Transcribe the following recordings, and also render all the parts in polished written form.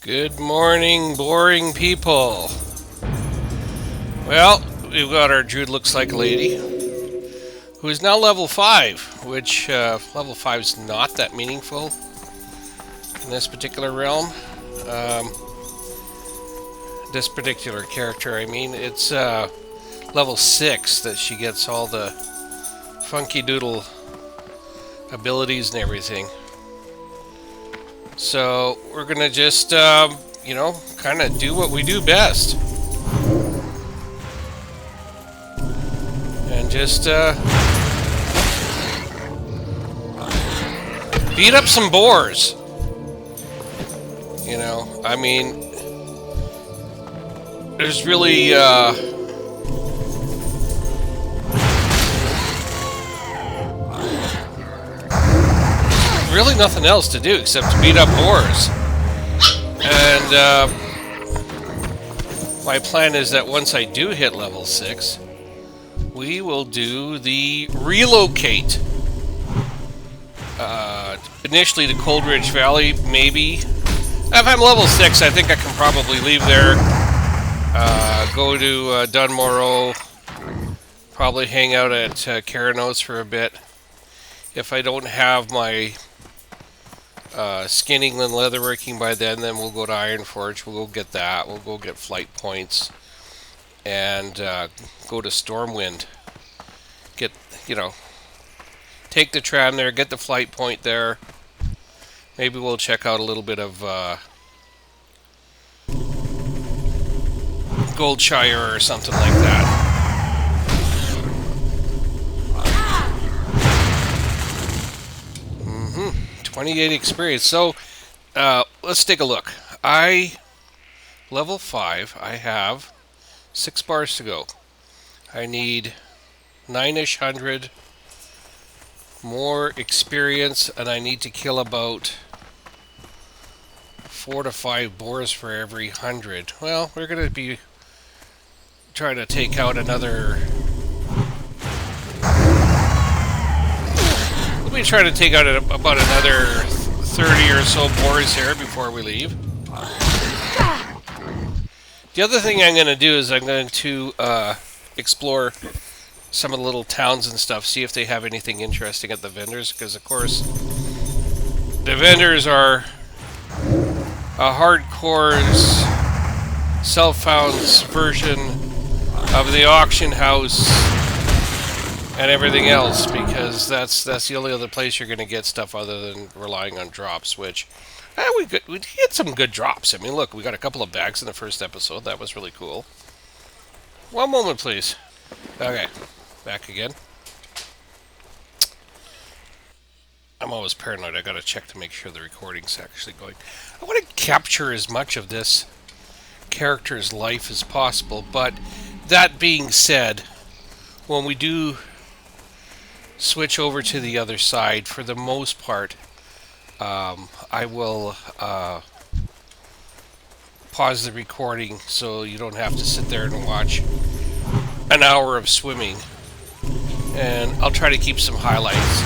Good morning, boring people. Well, we've got our Druid looks like a lady, who is now level 5, which level 5 is not that meaningful in this particular realm. This particular character, I mean, it's level 6 that she gets all the funky doodle abilities and everything. So we're gonna just, kind of do what we do best. And just beat up some boars. I mean, there's really nothing else to do except to beat up boars. And my plan is that once I do hit level 6, we will do the relocate. Initially to Coldridge Valley, maybe. If I'm level 6, I think I can probably leave there. Go to Dunmorrow. Probably hang out at Caranos for a bit. If I don't have my skinning and leatherworking by then we'll go to Ironforge. We'll go get that. We'll go get flight points. And go to Stormwind. Take the tram there, get the flight point there. Maybe we'll check out a little bit of Goldshire or something like that. 28 experience. So, let's take a look. Level 5, I have 6 bars to go. I need 9-ish hundred more experience, and I need to kill about 4 to 5 boars for every 100. Well, we're going to be trying to take out another... We'll be trying to take out about another 30 or so boars here before we leave. The other thing I'm going to do is I'm going to explore some of the little towns and stuff, see if they have anything interesting at the vendors, because of course the vendors are a Hardcore's self-found version of the auction house and everything else, because that's the only other place you're going to get stuff other than relying on drops, which we get some good drops. I mean, look, we got a couple of bags in the first episode. That was really cool. One moment, please. Okay. Back again. I'm always paranoid. I gotta check to make sure the recording's actually going. I want to capture as much of this character's life as possible, but that being said, when we do switch over to the other side, for the most part, I will pause the recording so you don't have to sit there and watch an hour of swimming. And I'll try to keep some highlights.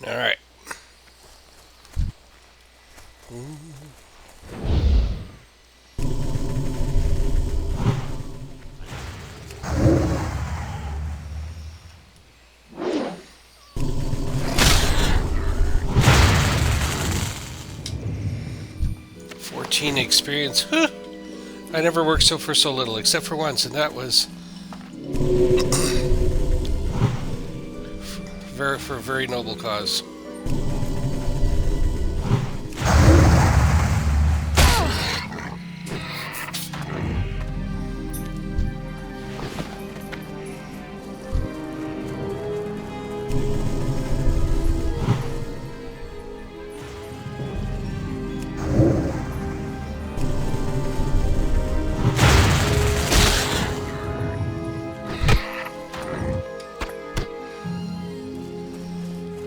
All right. 14 experience. I never worked for so little, except for once, and that was for a very noble cause.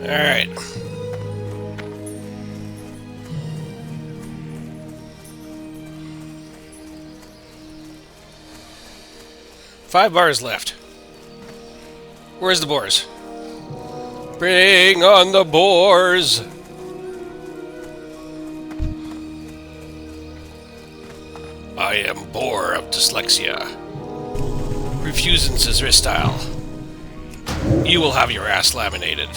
Alright. Five bars left. Where's the boars? Bring on the boars! I am Boar of Dyslexia. Refusance is Ristyle. You will have your ass laminated.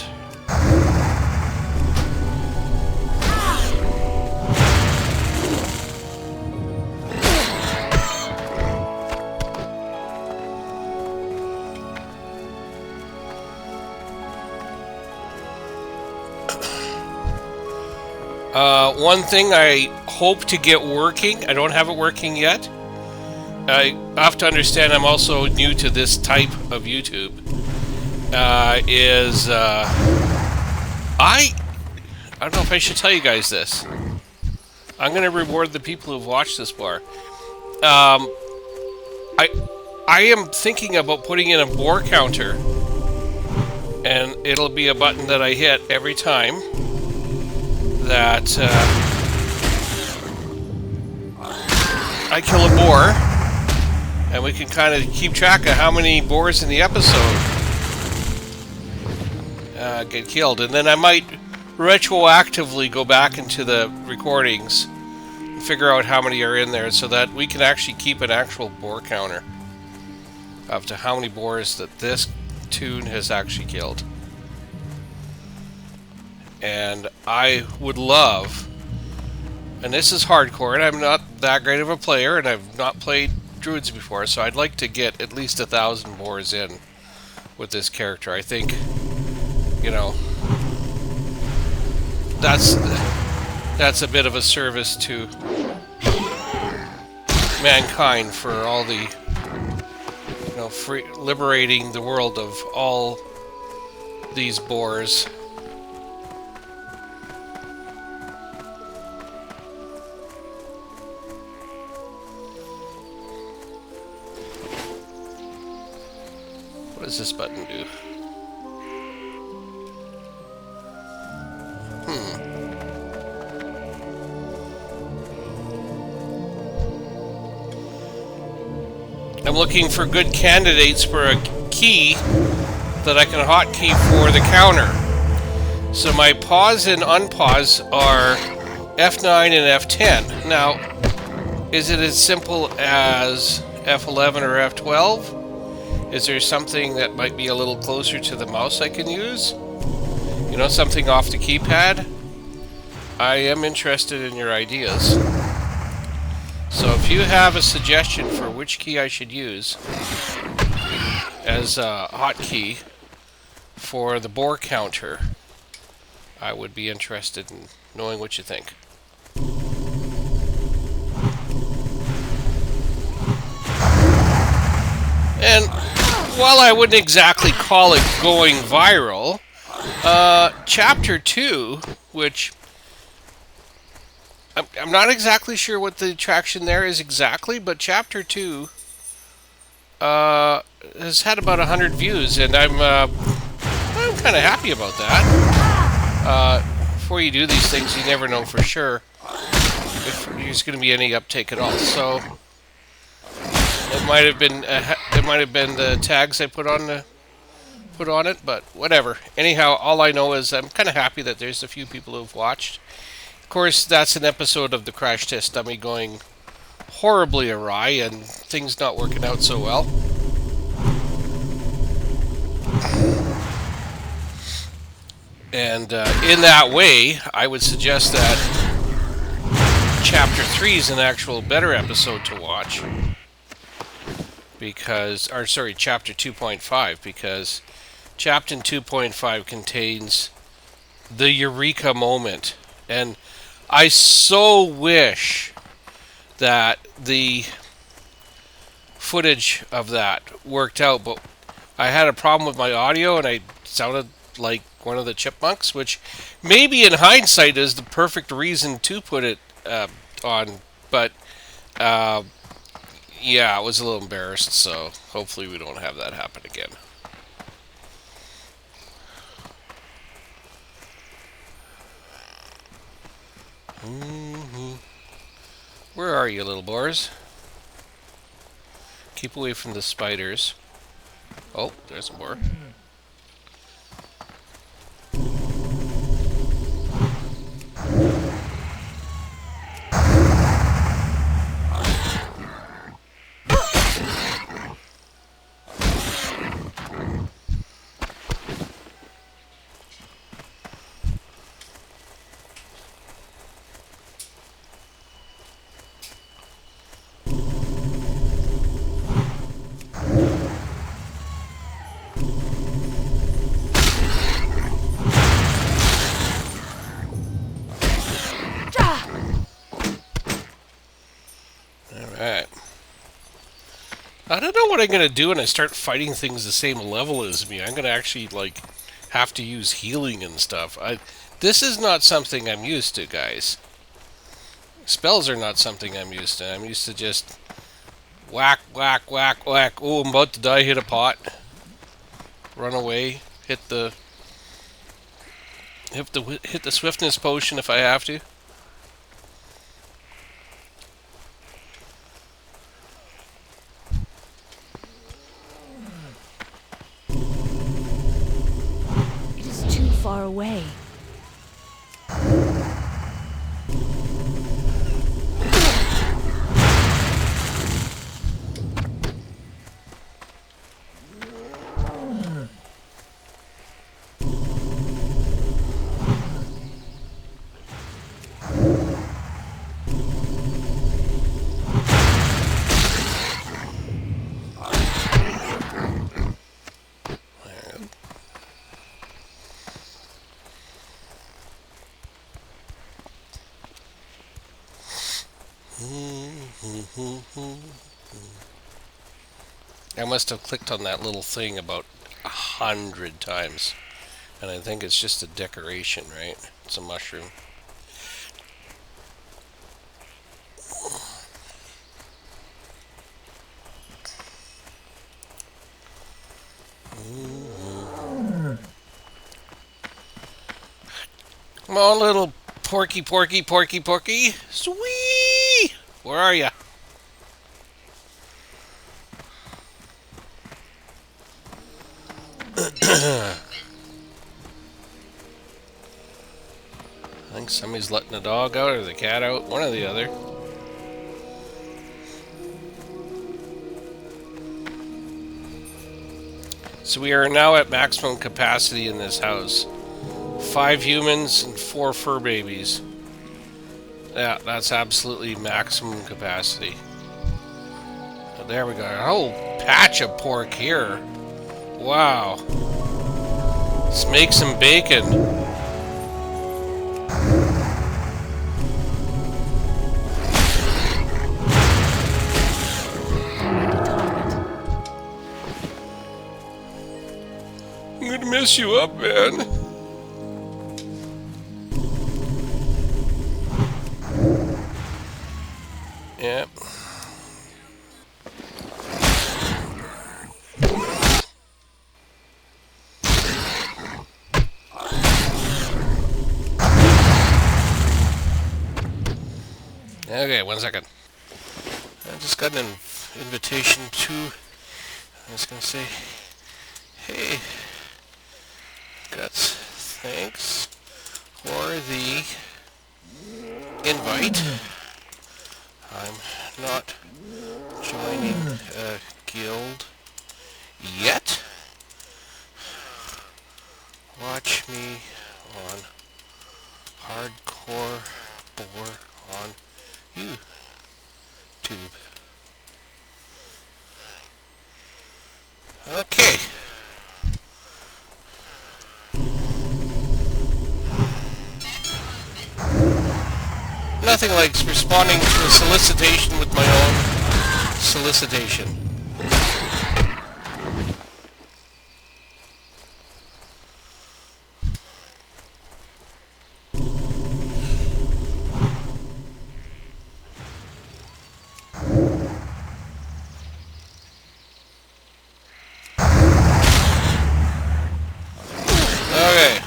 One thing I hope to get working, I don't have it working yet. I have to understand I'm also new to this type of YouTube. I don't know if I should tell you guys this. I'm going to reward the people who've watched this far. I am thinking about putting in a boar counter, and it'll be a button that I hit every time that I kill a boar, and we can kind of keep track of how many boars in the episode get killed, and then I might retroactively go back into the recordings and figure out how many are in there so that we can actually keep an actual boar counter up to how many boars that this tune has actually killed. And I would love, and this is hardcore, and I'm not that great of a player, and I've not played druids before, so I'd like to get at least 1,000 boars in with this character. I think, you know, that's a bit of a service to mankind for all the, you know, liberating the world of all these boars. What does this button do? I'm looking for good candidates for a key that I can hotkey for the counter. So my pause and unpause are F9 and F10. Now, is it as simple as F11 or F12? Is there something that might be a little closer to the mouse I can use? You know, something off the keypad? I am interested in your ideas. So if you have a suggestion for which key I should use as a hotkey for the boar counter, I would be interested in knowing what you think. And while I wouldn't exactly call it going viral, Chapter 2, which I'm not exactly sure what the traction there is exactly, but Chapter 2 has had about 100 views, and I'm kind of happy about that. Before you do these things, you never know for sure if there's going to be any uptake at all. So it might have been the tags I put on it, but whatever. Anyhow, all I know is I'm kind of happy that there's a few people who've watched. Of course, that's an episode of the Crash Test Dummy going horribly awry and things not working out so well. And in that way, I would suggest that Chapter 3 is an actual better episode to watch. Chapter 2.5, because Chapter 2.5 contains the Eureka moment. And I so wish that the footage of that worked out, but I had a problem with my audio and I sounded like one of the chipmunks, which maybe in hindsight is the perfect reason to put it on, but yeah, I was a little embarrassed, so hopefully we don't have that happen again. Mm-hmm. Where are you, little boars? Keep away from the spiders. Oh, there's a boar. Alright. I don't know what I'm going to do when I start fighting things the same level as me. I'm going to actually, like, have to use healing and stuff. This is not something I'm used to, guys. Spells are not something I'm used to. I'm used to just whack, whack, whack, whack. Oh, I'm about to die, hit a pot. Run away. Hit the swiftness potion if I have to. It is too far away. I must have clicked on that little thing about 100 times. And I think it's just a decoration, right? It's a mushroom. Come on, little porky, porky, porky, porky. Sweet! Where are ya? I think somebody's letting the dog out or the cat out, one or the other. So we are now at maximum capacity in this house. 5 humans and 4 fur babies. Yeah, that's absolutely maximum capacity. Oh, there we go. A whole patch of pork here. Wow. Let's make some bacon. I'm gonna mess you up, man. Yep. Okay, 1 second. I just got an invitation to... I was gonna say... Hey... Guts, thanks for the invite. I'm not joining a guild yet. Watch me on Hardcoreboar on YouTube. Okay. Nothing like responding to a solicitation with my own solicitation. Okay.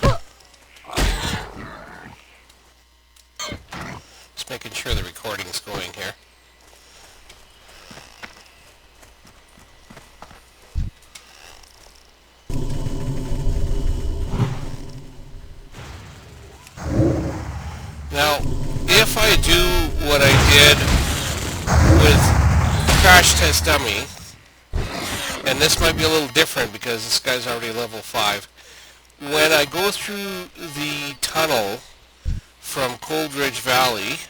making sure the recording's going here. Now, if I do what I did with Crash Test Dummy, and this might be a little different because this guy's already level 5, when I go through the tunnel from Cold Ridge Valley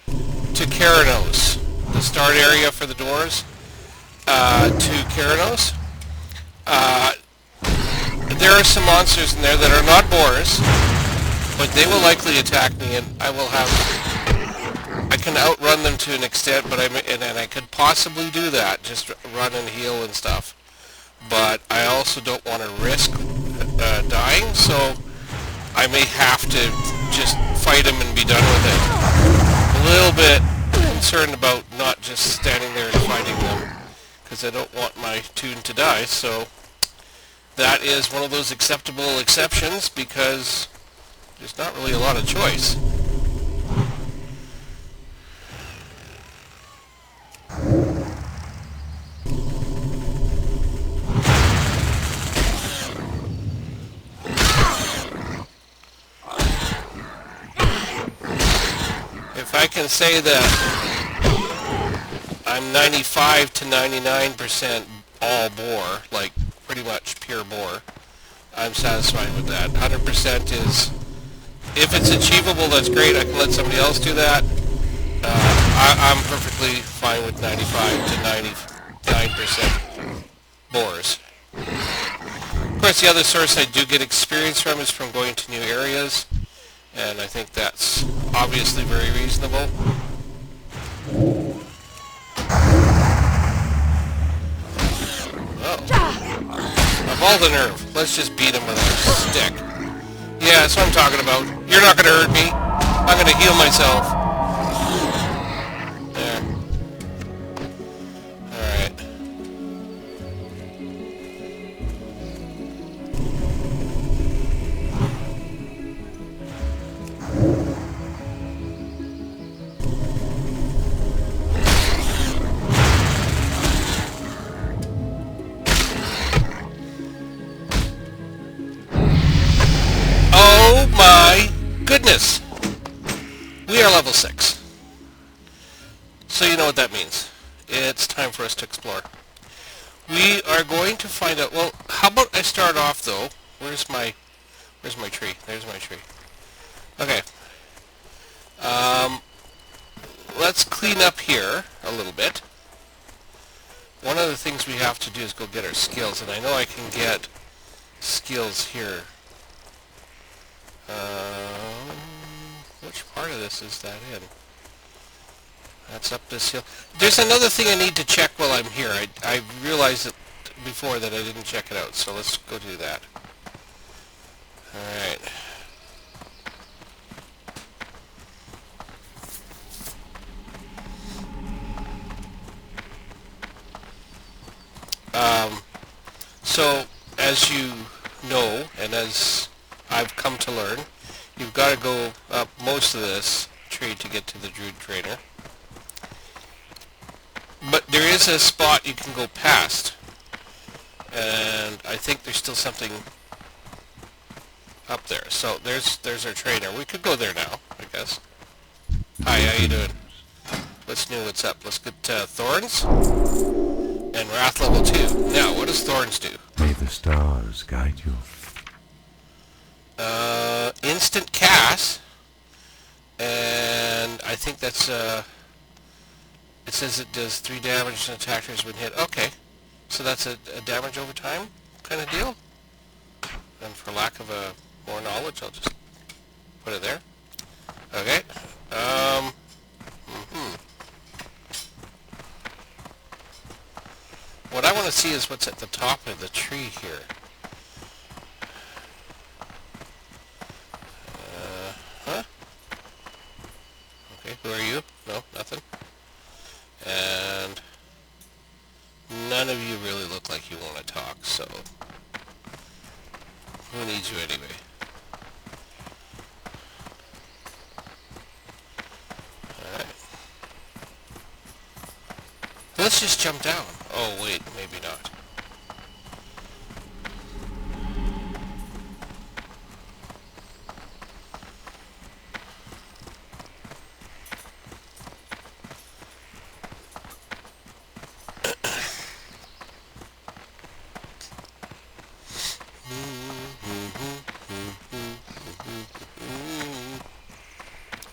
to Keranos, the start area for the doors, to Keranos, there are some monsters in there that are not boars, but they will likely attack me, and I can outrun them to an extent, but I could possibly do that, just run and heal and stuff. But I also don't want to risk dying, so I may have to just fight him and be done with it. A little bit concerned about not just standing there and fighting them, because I don't want my toon to die, so that is one of those acceptable exceptions, because there's not really a lot of choice. If I can say that I'm 95 to 99% all boar, like pretty much pure boar, I'm satisfied with that. 100% is, if it's achievable, that's great. I can let somebody else do that. I'm perfectly fine with 95 to 99% boars. Of course, the other source I do get experience from is from going to new areas, and I think that's obviously very reasonable. Oh. Of all the nerve, let's just beat him with a stick. Yeah, that's what I'm talking about. You're not going to hurt me. I'm going to heal myself. There. Alright. Oh my goodness! We are level 6. So you know what that means. It's time for us to explore. We are going to find out, well, how about I start off though, where's my tree? There's my tree. Okay. Let's clean up here a little bit. One of the things we have to do is go get our skills, and I know I can get skills here. Which part of this is that in? That's up this hill. There's another thing I need to check while I'm here. I realized it before that I didn't check it out, so let's go do that. Alright. So, as you know, and as I've come to learn, you've got to go up most of this tree to get to the Druid Trainer. But there is a spot you can go past, and I think there's still something up there. So there's our trainer. We could go there now, I guess. Hi, how you doing? What's new? What's up? Let's get Thorns and Wrath level 2. Now, what does Thorns do? May the stars guide you. Instant cast, and I think that's it says it does 3 damage to attackers when hit. Okay, so that's a damage over time kind of deal. And for lack of more knowledge, I'll just put it there. Okay. What I want to see is what's at the top of the tree here. Huh? Okay, who are you? No, nothing. And none of you really look like you want to talk, so who needs you anyway? Let's just jump down. Oh, wait, maybe not.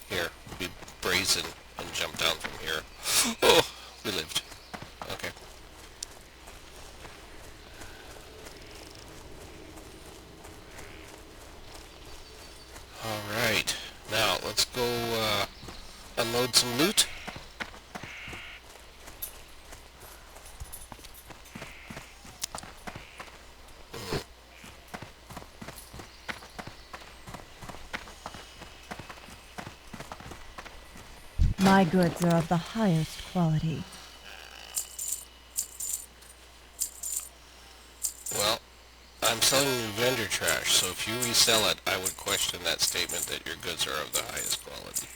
Here, be brazen and jump down from here. Oh, we lived. Okay. Alright, now let's go unload some loot. My goods are of the highest quality. Well, I'm selling you vendor trash, so if you resell it, I would question that statement that your goods are of the highest quality.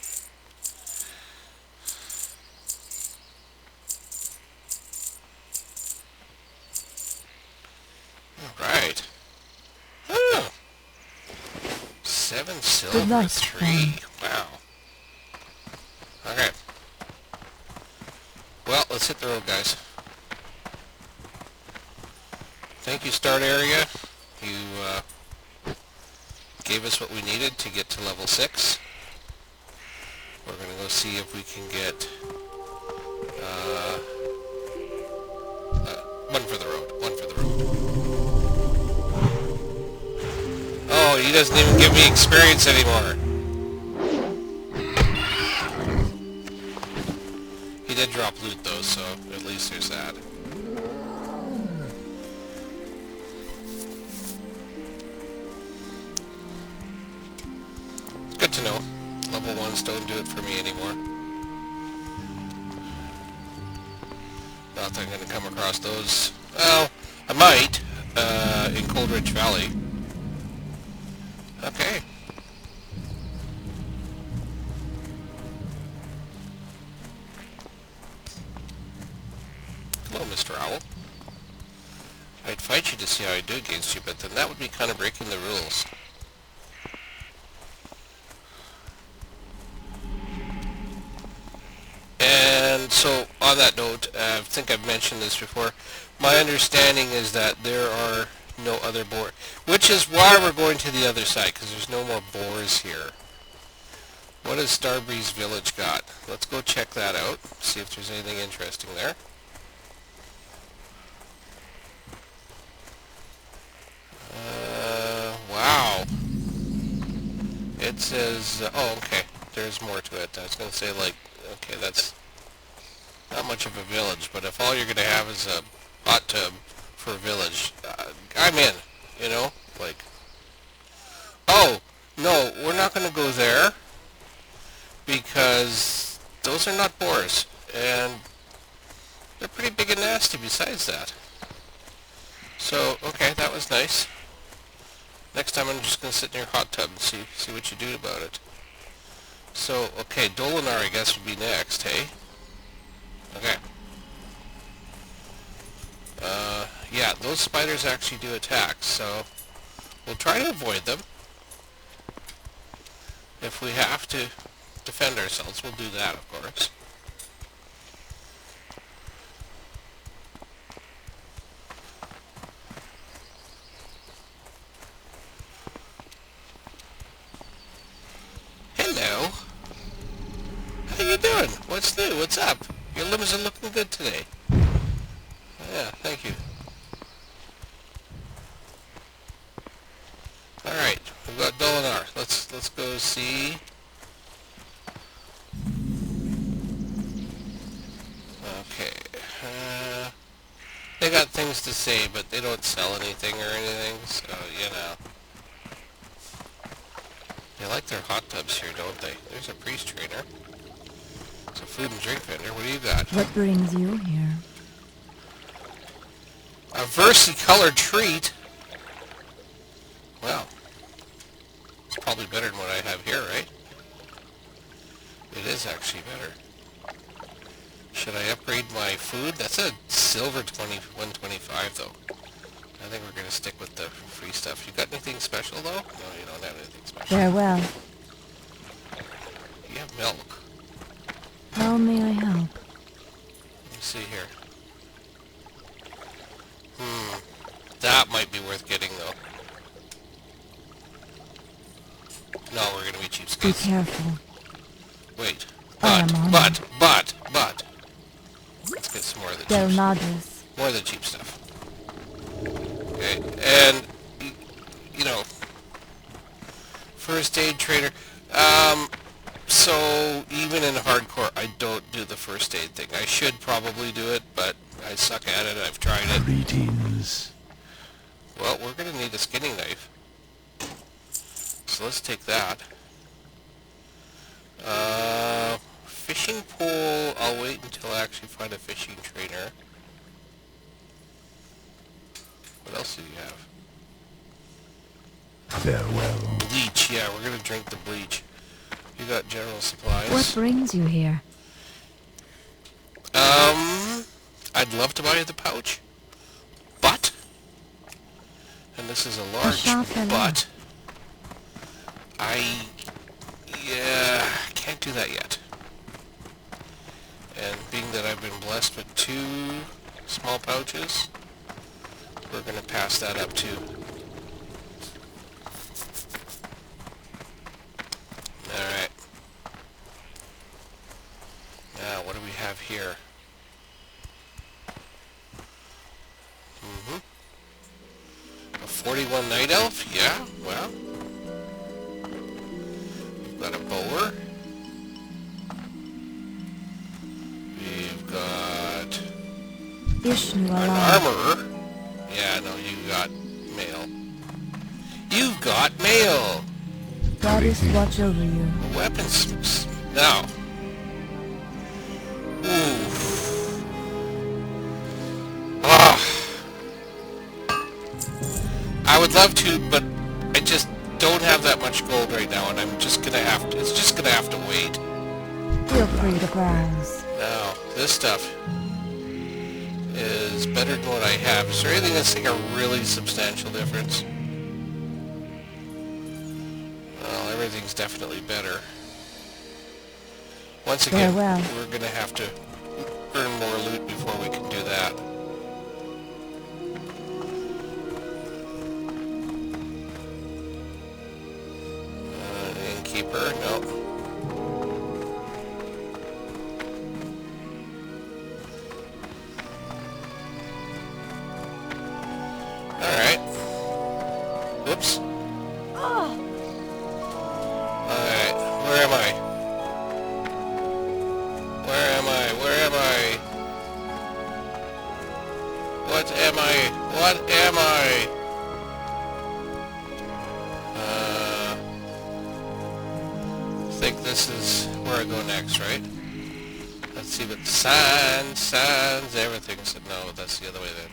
Alright. Oh, 7 silver, Good luck, 3. Wow. Okay. Well, let's hit the road, guys. Thank you, Start Area. You gave us what we needed to get to level 6. We're going to go see if we can get one for the road. One for the road. Oh, he doesn't even give me experience anymore. He did drop loot though, so at least there's that. It's good to know. Level 1s don't do it for me anymore. Not that I'm going to come across those. Well, I might, in Cold Ridge Valley. Okay. Hello, Mr. Owl. I'd fight you to see how I do against you, but then that would be kind of breaking the rules. And so, on that note, I think I've mentioned this before, my understanding is that there are no other boars, which is why we're going to the other side, because there's no more boars here. What has Starbreeze Village got? Let's go check that out, see if there's anything interesting there. Wow. It says, oh, okay, there's more to it. I was going to say, like, okay, that's not much of a village, but if all you're going to have is a hot tub for a village, I'm in, you know, like, oh, no, we're not going to go there, because those are not boars, and they're pretty big and nasty besides that. So, okay, that was nice. Next time I'm just going to sit in your hot tub and see what you do about it. So, okay, Dolinar, I guess, would be next, hey? Okay. Yeah, those spiders actually do attack, so we'll try to avoid them. If we have to defend ourselves, we'll do that, of course. Hello. How you doing? What's new? What's up? Your limbs are looking good today. Yeah, thank you. Alright, we've got Dolinar. Let's go see. Okay. They got things to say, but they don't sell anything or anything, so, you know. They like their hot tubs here, don't they? There's a priest trainer. It's a food and drink vendor. What do you got? What brings you here? A versicolored treat? Well, it's probably better than what I have here, right? It is actually better. Should I upgrade my food? That's a silver 125 though. I think we're going to stick with the free stuff. You got anything special though? No, you don't have anything special. Farewell. You have milk. How may I help? Let me see here. That might be worth getting though. No, we're going to be Be cheapskates. careful. Wait. I am honored. But. Let's get some more of the Del cheap Madres. More of the cheap stuff. Okay, and, you know, first aid trader. So, even in hardcore, I don't do the first aid thing. I should probably do it, but I suck at it. I've tried it. Greetings. Well, we're going to need a skinning knife. So let's take that. Fishing pole, I'll wait until I actually find a fishing trainer. What else do you have? Farewell. Bleach, yeah, we're gonna drink the bleach. You got general supplies. What brings you here? I'd love to buy the pouch, but, and this is a large, but, can't do that yet. And being that I've been blessed with 2 small pouches, we're going to pass that up too. Alright. Now, what do we have here? A 41 Night Elf? Yeah, well. We've got a bower. We've got Ishnu an alive. armorer. Yeah, no, you got mail. You've got mail! Goddess watch over you. Weapons. Now. Oof. I would love to, but I just don't have that much gold right now, and I'm just gonna have to, it's just gonna have to wait. Feel free to browse. Now, this stuff is better than what I have. Is there anything that's like a really substantial difference? Well, everything's definitely better. Once again, Farewell. we're gonna have to earn more loot before we can do that. Innkeeper, nope. Alright. Whoops. Alright, where am I? Where am I? Where am I? What am I? What am I? I think this is where I go next, right? Let's see what signs, everything. Said no, that's the other way then.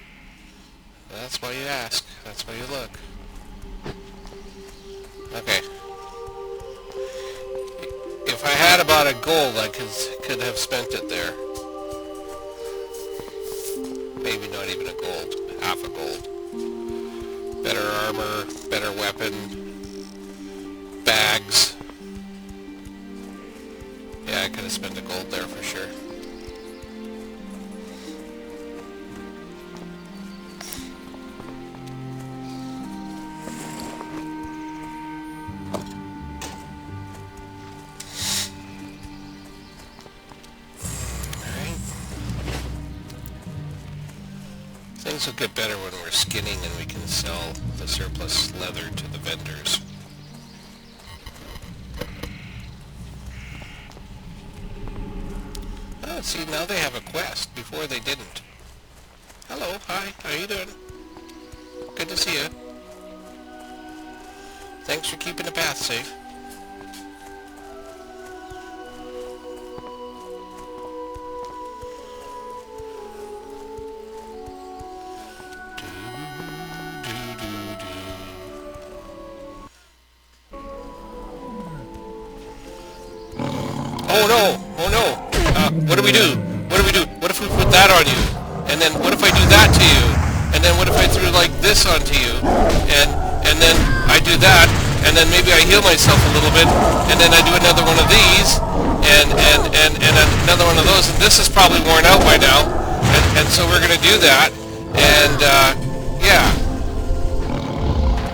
That's why you ask. That's why you look. Okay. If I had about a gold, I could have spent it there. Maybe not even a gold. Half a gold. Better armor, better weapon, bags. Yeah, I could have spent a gold there for sure. Things will get better when we're skinning and we can sell the surplus leather to the vendors. Oh, see, now they have a quest. Before they didn't. Hello, hi, how you doing? Good to see you. Thanks for keeping the path safe. Oh no! Oh no! What do we do? What do we do? if we put that on you? And then what if I do that to you? And then what if I threw like this onto you? And then I do that, and then maybe I heal myself a little bit, and then I do another one of these, and another one of those, and this is probably worn out by now, and so we're gonna do that, and yeah.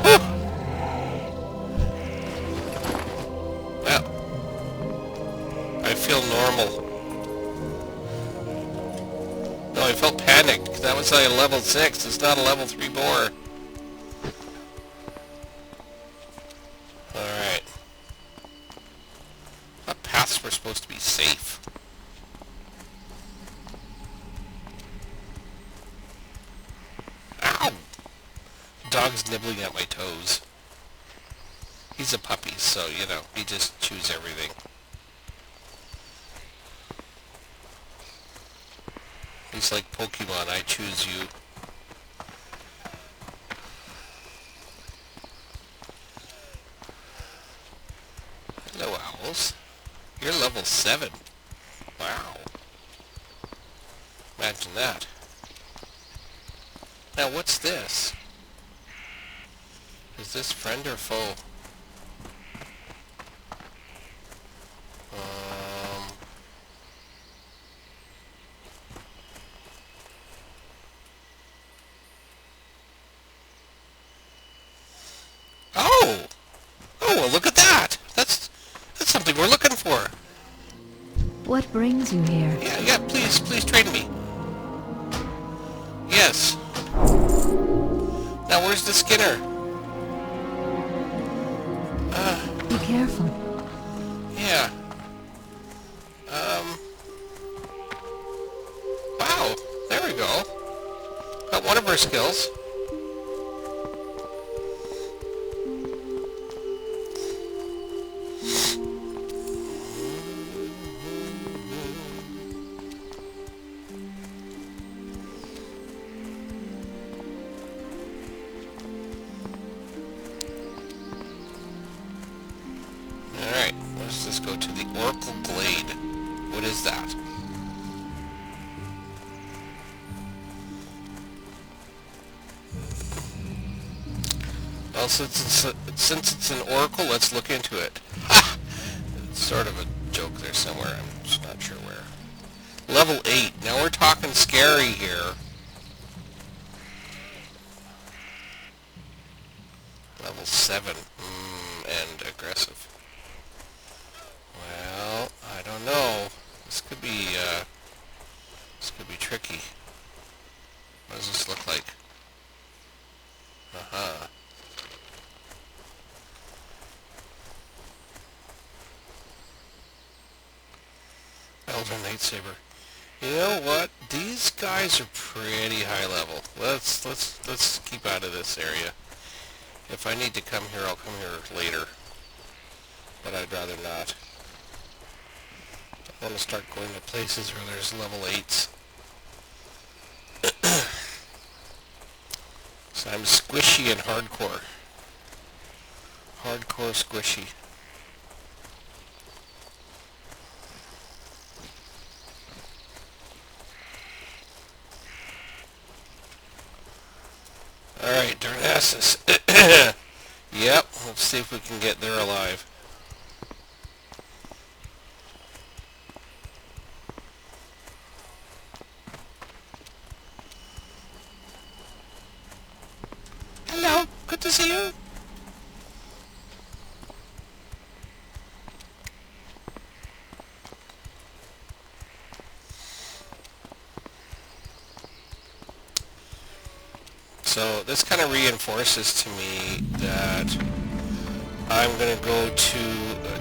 Whew. Well, I feel normal. No, I felt panicked. That was like a level 6. It's not a level 3 boar. Alright. What paths were supposed to be safe? Ow! Dog's nibbling at my toes. He's a puppy, so, you know, he just chews everything. He's like Pokemon, I choose you. Hello, owls. You're level 7. Wow. Imagine that. Now, what's this? Is this friend or foe? Oh! Oh, well, look at that! That's something we're looking for. What brings you here? Yeah, please trade me. Yes. Now, where's the Skinner? Be careful. Yeah. Wow, there we go. Got one of her skills. Alright, let's just go to the Oracle Glade. What is that? Well, since it's an Oracle, let's look into it. Ha! It's sort of a joke there somewhere, I'm just not sure where. Level 8, now we're talking scary here. Level 7, and aggressive. Well, I don't know. This could be tricky. What does this look like? Uh-huh. Elder Nightsaber. You know what? These guys are pretty high level. Let's keep out of this area. If I need to come here, I'll come here later. But I'd rather not. I want to start going to places where there's level 8s. So I'm squishy and hardcore. Hardcore squishy. Alright, Darnassus. Yep, let's see if we can get there alive. Hello, good to see you. So this kind of reinforces to me that I'm going to go to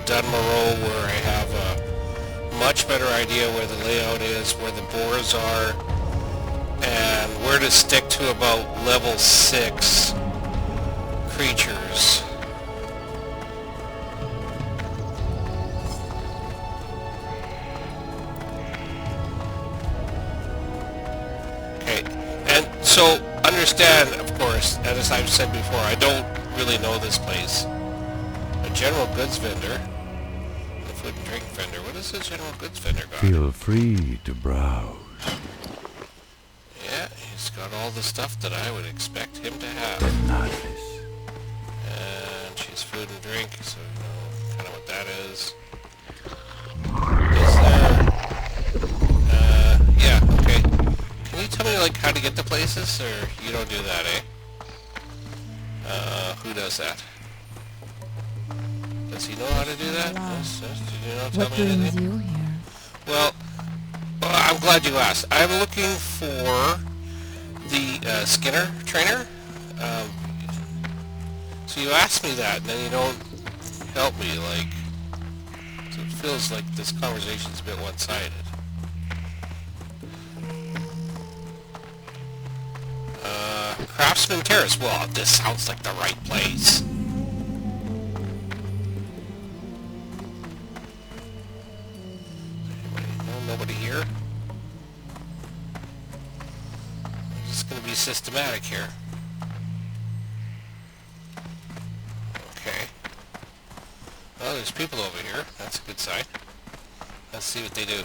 Dunmorrow, where I have a much better idea where the layout is, where the boars are, and where to stick to about level 6 creatures. Okay, and so understand, of course, as I've said before, I don't really know this place. A general goods vendor, a food and drink vendor. What is a general goods vendor got? Feel free to browse. Yeah, he's got all the stuff that I would expect him to have. Denales. And she's food and drink, so you know kind of what that is. Is there... yeah, okay. Can you tell me, like, how to get to places, or you don't do that, eh? Who does that? Does he know how to do that? Did you not tell What me brings anything? you here? Well, I'm glad you asked. I'm looking for the Skinner trainer. So you asked me that, and then you don't help me, like... So it feels like this conversation's a bit one-sided. Craftsman Terrace. Well, this sounds like the right place. No, nobody here? I'm just going to be systematic here. Okay. Well, there's people over here. That's a good sign. Let's see what they do.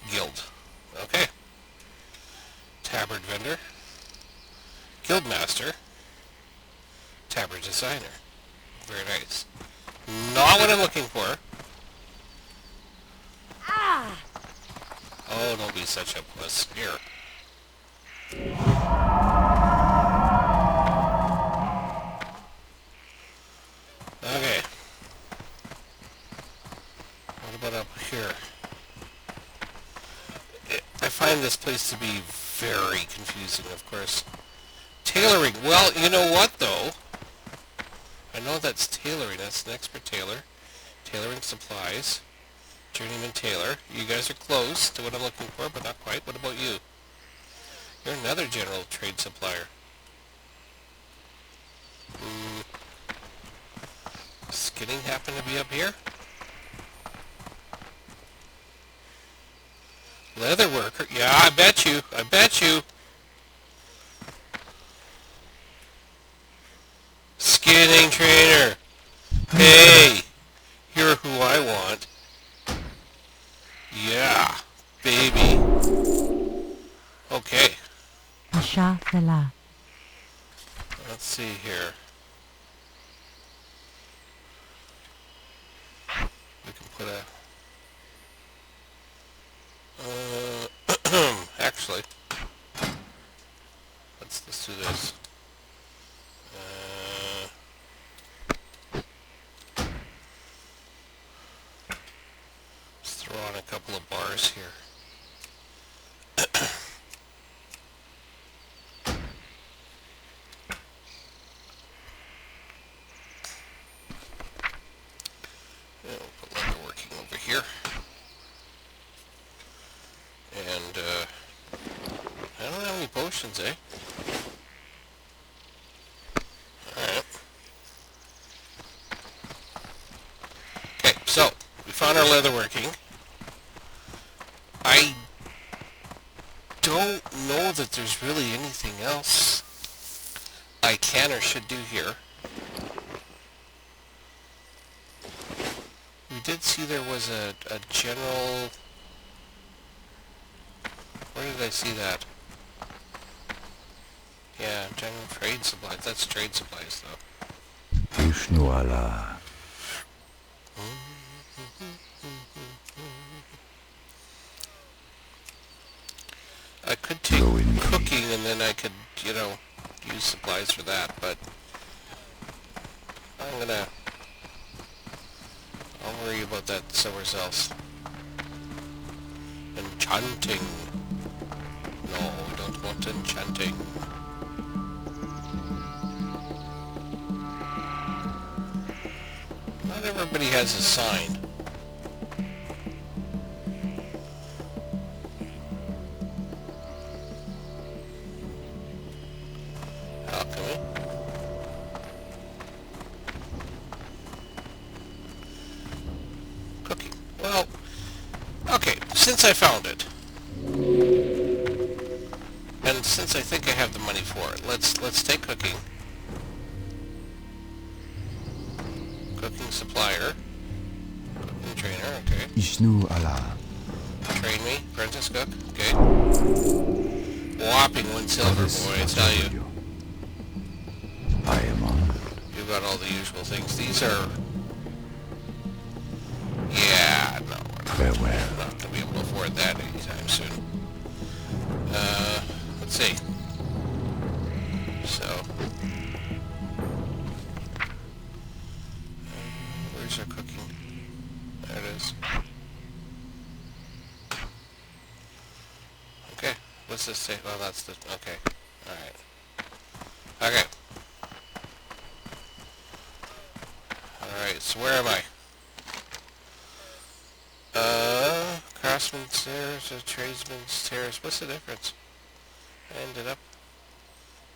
Guild. Okay. Tabard vendor. Guildmaster. Tabard designer. Very nice. Not what I'm looking for. Oh, don't be such a puss. Here. Okay. What about up here? I find this place to be very confusing, of course. Tailoring. Well, you know what, though? I know that's tailoring. That's an expert tailor. Tailoring supplies. Journeyman tailor. You guys are close to what I'm looking for, but not quite. What about you? You're another general trade supplier. Skinning happen to be up here? Leather worker. Yeah, I bet you. I bet you. Skinning trainer. Hey, you're who I want. Yeah, baby. Okay, Asha Fela. let's see here. We can put a... actually, let's do this. Let's throw on a couple of bars here. Yeah, we'll put leather working over here. And, I don't have any potions, eh? Alright. Okay, so, we found our leather working. I don't know that there's really anything else I can or should do here. We did see there was a general... Where did I see that? Yeah, general trade supplies. That's trade supplies, though. Vishnu Allah. I could take cooking and then I could, you know, use supplies for that, but I'll worry about that somewhere else. Enchanting. No, we don't want enchanting. Not everybody has a sign. Alchemy. Cooking. Well, okay, since I found it, and since I think I have the money for it, let's take cooking. Cooking supplier. Trainer, okay. Ishnu Allah. Train me, apprentice cook, okay. Whopping 1 silver, boy, I tell you. I am honored. You've got all the usual things. These are... Yeah, no, Farewell. we're not going to be able to afford that anytime soon. Let's see. So... where's our cooking? There it is. Okay, what's this say? Well, that's the... okay. Alright. Okay. Alright, so where am I? Craftsman's Terrace, Tradesman's Terrace. What's the difference? I ended up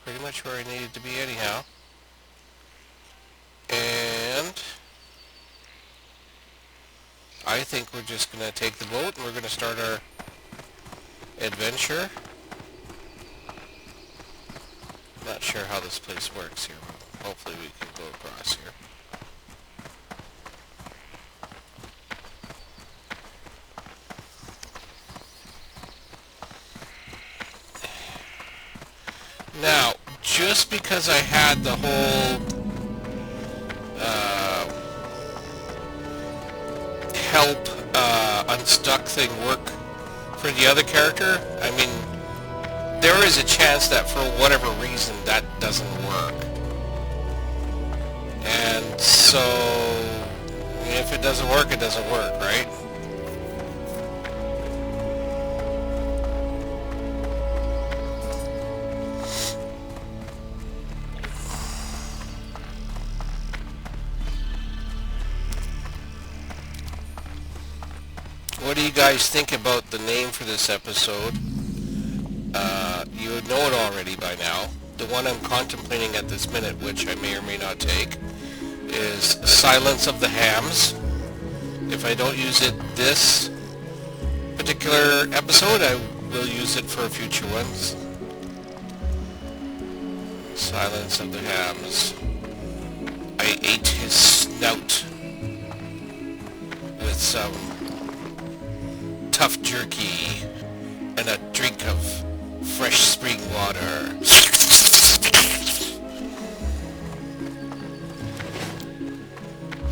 pretty much where I needed to be anyhow. And I think we're just going to take the boat and we're going to start our adventure. I'm not sure how this place works here. Hopefully we can go across here. Now, just because I had the whole help unstuck thing work for the other character, I mean, there is a chance that for whatever reason that doesn't work. And so, if it doesn't work, it doesn't work, right? What do you guys think about the name for this episode? You know it already by now. The one I'm contemplating at this minute, which I may or may not take, is Silence of the Hams. If I don't use it this particular episode, I will use it for future ones. Silence of the Hams. I ate his snout with some tough jerky and a drink of fresh spring water.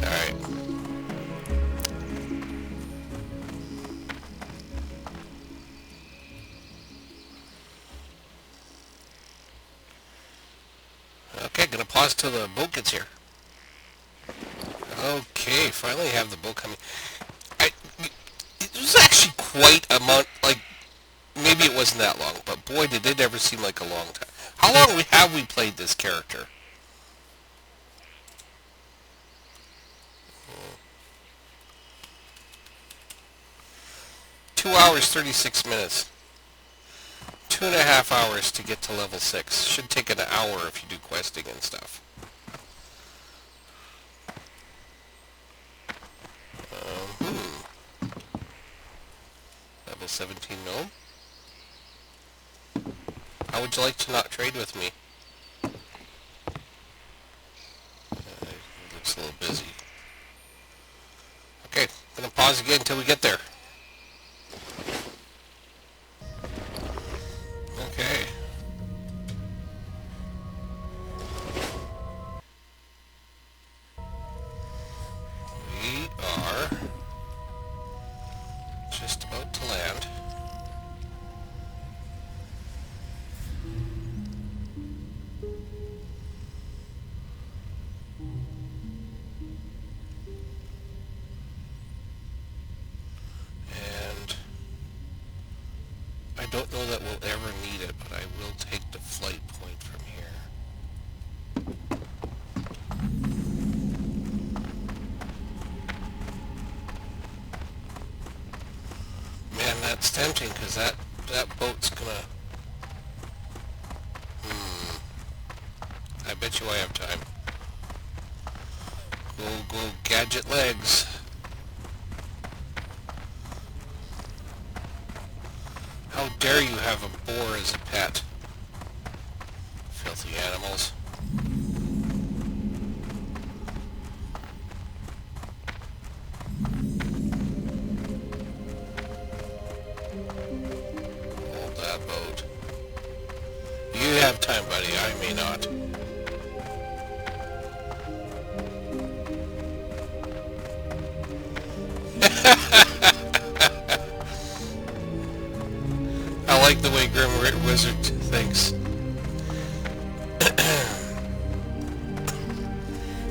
Alright. Okay, gonna pause till the boat gets here. Okay, finally have the boat coming. It was actually quite a month, like, maybe it wasn't that long, but boy, did it ever seem like a long time. How long have we played this character? Hmm. 2 hours, 36 minutes. 2.5 hours to get to level 6. Should take an hour if you do questing and stuff. Level 17 gnome. How would you like to not trade with me? It looks a little busy. Okay, I'm gonna pause again until we get there. Okay. We are just about to land. And I don't know that we'll ever need it, but I will take the flight point from here. Man, that's tempting, because that boat's gonna... I bet you I have time. Go, gadget legs. How dare you have a boar as a pet? Filthy animals. time, buddy. I may not. I like the way Grim Wizard thinks.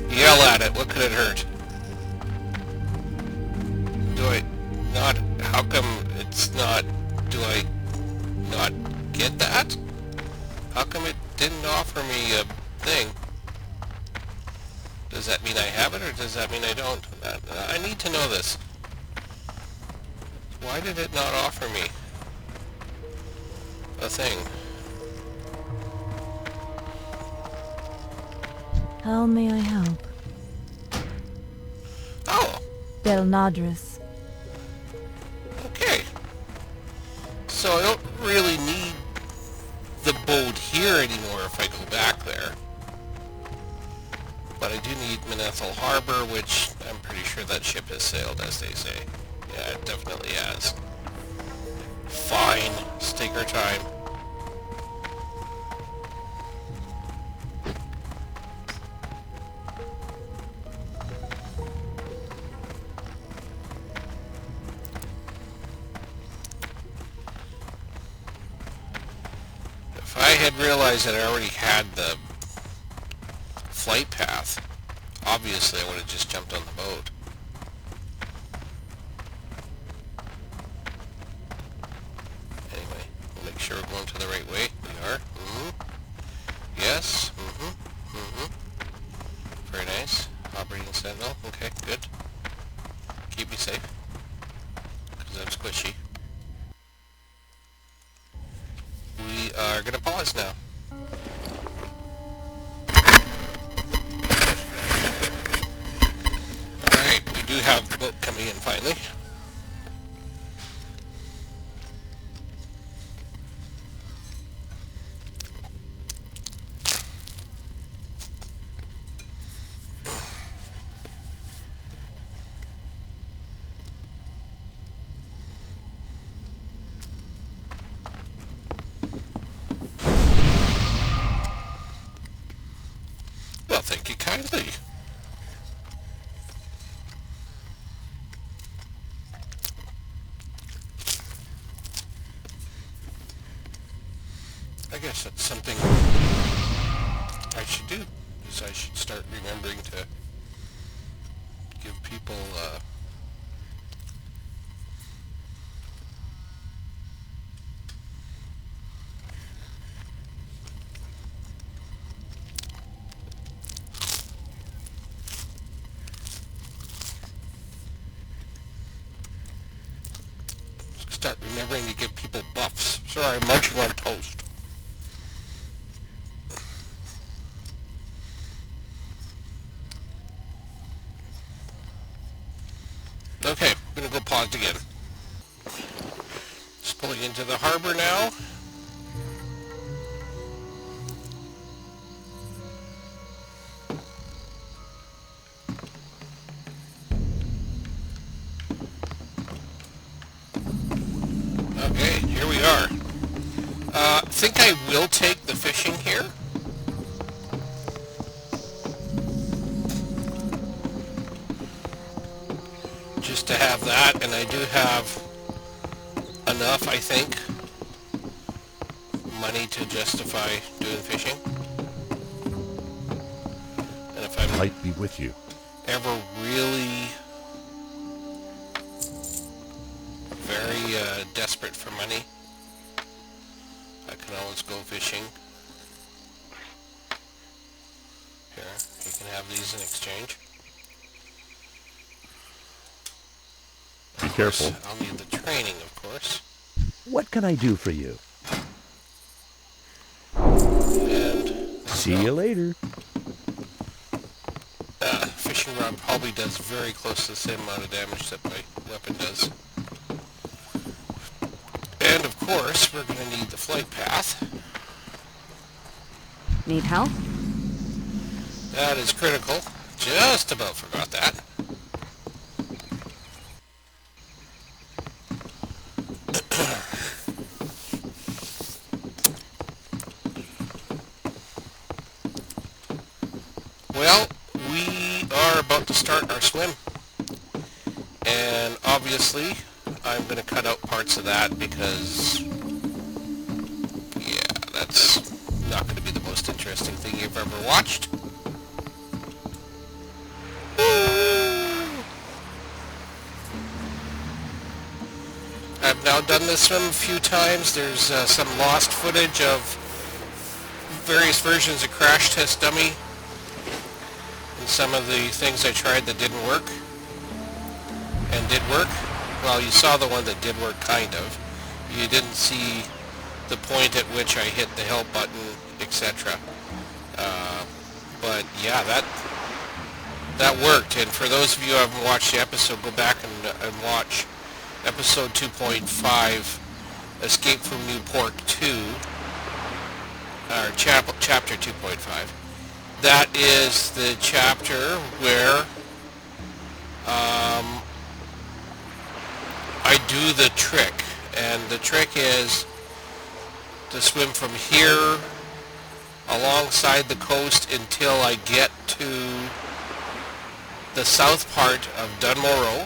Yell at it. What could it hurt? Do I not? How come it's not? Do I not get that? How come it didn't offer me a thing? Does that mean I have it, or does that mean I don't? I need to know this. Why did it not offer me a thing? How may I help? Oh, Del Nadris. okay. So I don't really need the boat here anymore if I go back there. But I do need Manethil Harbor, which I'm pretty sure that ship has sailed, as they say. Yeah, it definitely has. Fine. Let's take our time. If I had realized that I already had the flight path, obviously I would have just jumped on the boat. Anyway, we'll make sure we're going to the right way. We are. Yes. Very nice. Operating Sentinel. Okay, good. Keep me safe. Because I'm squishy. We are going to pause now. Alright, we do have the boat coming in finally. Well, thank you kindly. I guess that's something I should do, is I should start remembering to give people, buffs. Sorry, I'm munching on toast. Okay, I'm gonna go pause again. Just pulling into the harbor now. Okay, here we are. I think I will take the fishing here. Just to have that, and I do have enough, I think, money to justify doing fishing. And if I'm Light be with you. ever really very desperate for money, I can always go fishing. Here, you can have these in exchange. Be careful. I'll need the training, of course. What can I do for you? And See you later. fishing rod probably does very close to the same amount of damage that my weapon does. And of course, we're going to need the flight path. Need help? That is critical. Just about forgot that. Well, we are about to start our swim. And obviously, I'm going to cut out parts of that because, yeah, that's not going to be the most interesting thing you've ever watched. I've now done this swim a few times. There's some lost footage of various versions of Crash Test Dummy and some of the things I tried that didn't work and did work. Well, you saw the one that did work, kind of. You didn't see the point at which I hit the help button, etc. But yeah, that worked. And for those of you who haven't watched the episode, go back and watch episode 2.5, Escape from Newport 2, or chapter 2.5. That is the chapter where I do the trick, and the trick is to swim from here alongside the coast until I get to the south part of Dunmorrow,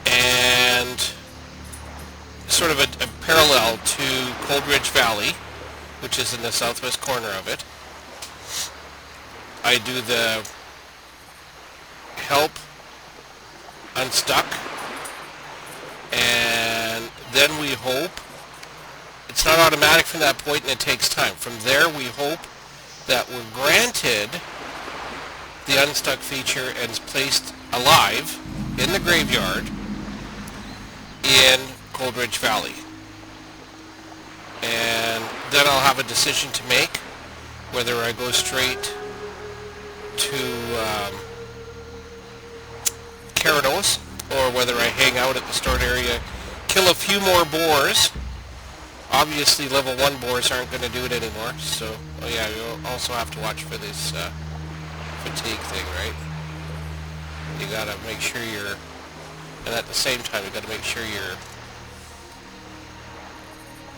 and sort of a parallel to Coldridge Valley, which is in the southwest corner of it. I do the help unstuck, and then we hope, it's not automatic from that point and it takes time. From there we hope that we're granted the unstuck feature and is placed alive in the graveyard in Coldridge Valley. And then I'll have a decision to make whether I go straight to Carados, or whether I hang out at the stored area, kill a few more boars. Obviously level 1 boars aren't going to do it anymore, so, oh yeah, you'll also have to watch for this fatigue thing, right? You gotta make sure you're, and at the same time you gotta make sure you're,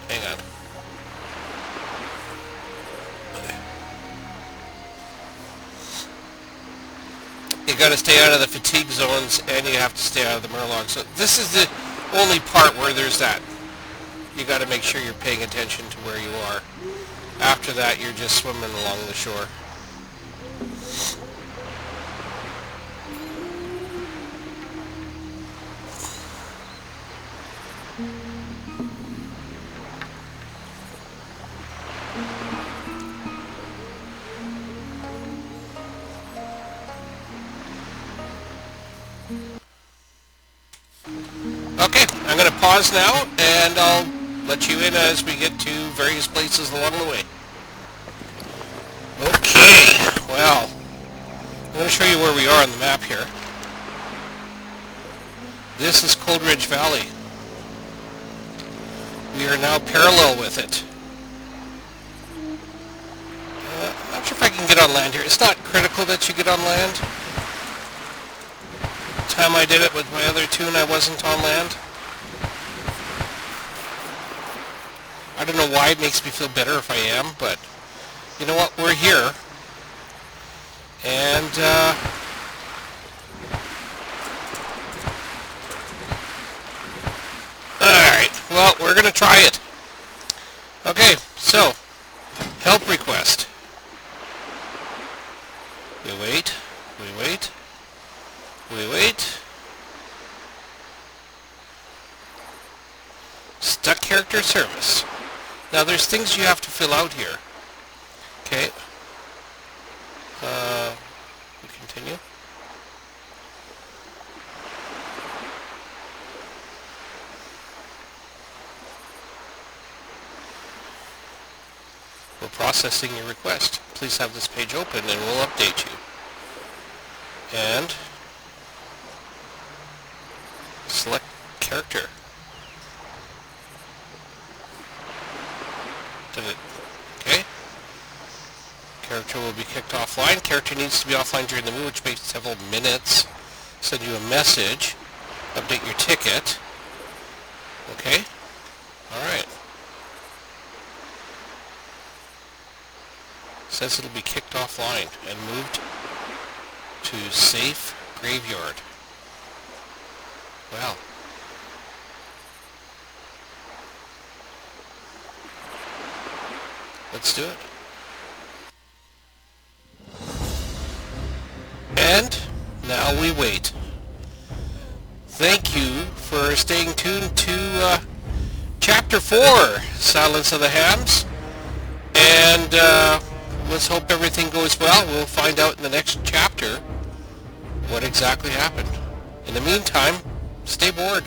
hang on. You gotta stay out of the fatigue zones, and you have to stay out of the Murlocs. So this is the only part where there's that. You gotta make sure you're paying attention to where you are. After that, you're just swimming along the shore. Okay, I'm going to pause now, and I'll let you in as we get to various places along the way. Okay, well, I'm going to show you where we are on the map here. This is Coldridge Valley. We are now parallel with it. I'm not sure if I can get on land here. It's not critical that you get on land. The time I did it with my other tune, I wasn't on land. I don't know why it makes me feel better if I am, but you know what? We're here. And, alright, well, we're going to try it. Okay, so, help request. We wait, we wait, we wait. Stuck character service. Now there's things you have to fill out here. Okay. We continue. We're processing your request. Please have this page open and we'll update you. And select character. Did it? Okay. Character will be kicked offline. Character needs to be offline during the move, which makes several minutes. Send you a message. Update your ticket. Okay. Alright. Says it'll be kicked offline and moved to safe graveyard. Well. Let's do it. And now we wait. Thank you for staying tuned to Chapter 4, Silence of the Hams. And let's hope everything goes well. We'll find out in the next chapter what exactly happened. In the meantime, stay bored.